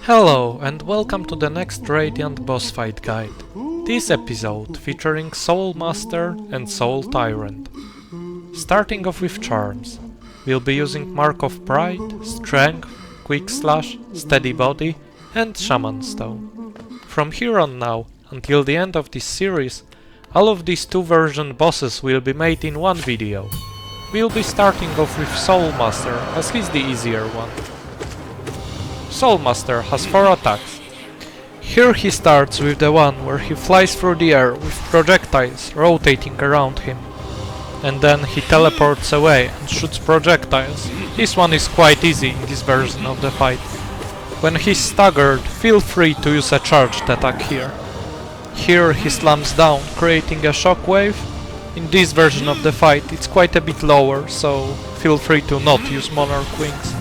Hello and welcome to the next Radiant boss fight guide. This episode featuring Soul Master and Soul Tyrant. Starting off with charms. We'll be using Mark of Pride, Strength, Quick Slash, Steady Body and Shaman Stone. From here on now, until the end of this series, all of these two version bosses will be made in one video. We'll be starting off with Soul Master, as he's the easier one. Soul Master has 4 attacks. Here he starts with the one where he flies through the air with projectiles rotating around him. And then he teleports away and shoots projectiles. This one is quite easy in this version of the fight. When he's staggered, feel free to use a charged attack here. Here he slams down, creating a shockwave. In this version of the fight it's quite a bit lower, so feel free to not use Monarch Wings.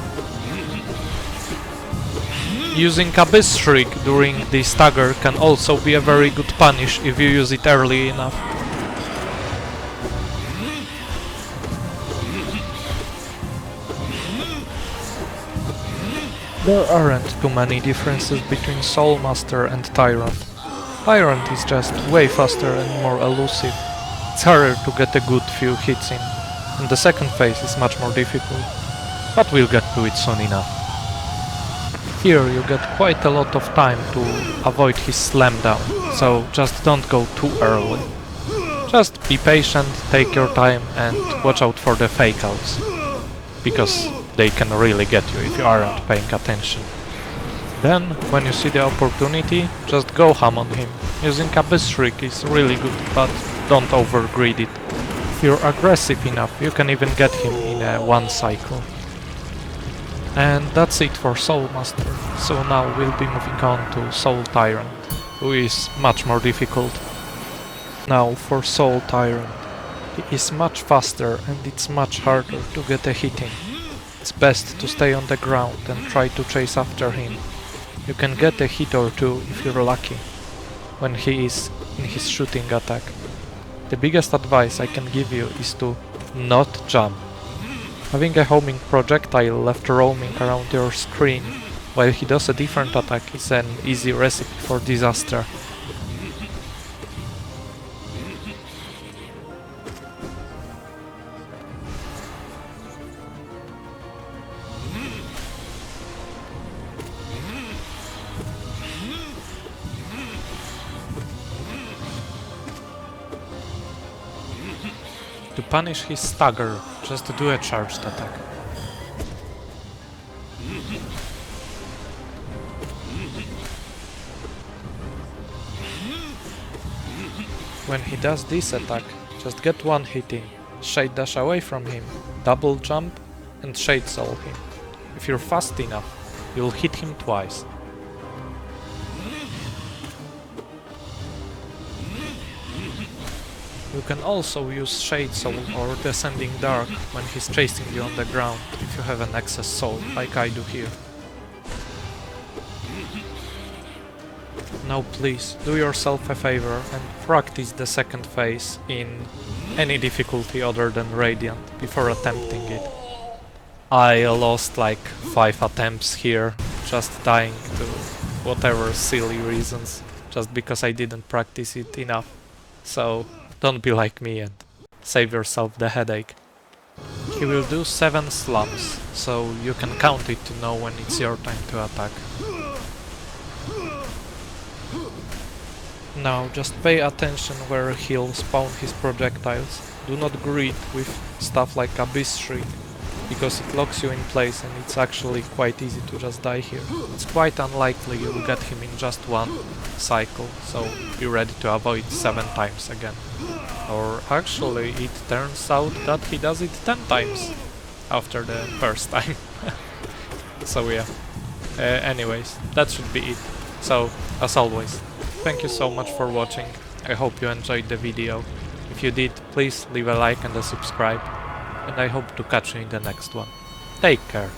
Using Abyss Shriek during the stagger can also be a very good punish if you use it early enough. There aren't too many differences between Soul Master and Tyrant. Tyrant is just way faster and more elusive. It's harder to get a good few hits in, and the second phase is much more difficult, but we'll get to it soon enough. Here you get quite a lot of time to avoid his slam down, so just don't go too early. Just be patient, take your time and watch out for the fake outs, because they can really get you if you aren't paying attention. Then, when you see the opportunity, just go ham on him. Using Abyss Shriek is really good, but don't overgreed it. If you're aggressive enough, you can even get him in a one cycle. And that's it for Soul Master, so now we'll be moving on to Soul Tyrant, who is much more difficult. Now for Soul Tyrant. He is much faster and it's much harder to get a hit in. It's best to stay on the ground and try to chase after him. You can get a hit or two if you're lucky, when he is in his shooting attack. The biggest advice I can give you is to not jump. Having a homing projectile left roaming around your screen while he does a different attack is an easy recipe for disaster. To punish his stagger, just do a charged attack. When he does this attack, just get one hit in, shade dash away from him, double jump and shade soul him. If you're fast enough, you'll hit him twice. You can also use Shade Soul or Descending Dark when he's chasing you on the ground, if you have an excess soul, like I do here. Now please, do yourself a favor and practice the second phase in any difficulty other than Radiant before attempting it. I lost like 5 attempts here, just dying to whatever silly reasons, just because I didn't practice it enough. So don't be like me and save yourself the headache. He will do 7 slams, so you can count it to know when it's your time to attack. Now just pay attention where he'll spawn his projectiles. Do not greet with stuff like Abyss Shriek, because it locks you in place and it's actually quite easy to just die here. It's quite unlikely you'll get him in just one cycle, so be ready to avoid 7 times again. Or actually it turns out that he does it 10 times after the first time. So yeah. Anyways, that should be it. So, as always, thank you so much for watching. I hope you enjoyed the video. If you did, please leave a like and a subscribe. And I hope to catch you in the next one. Take care.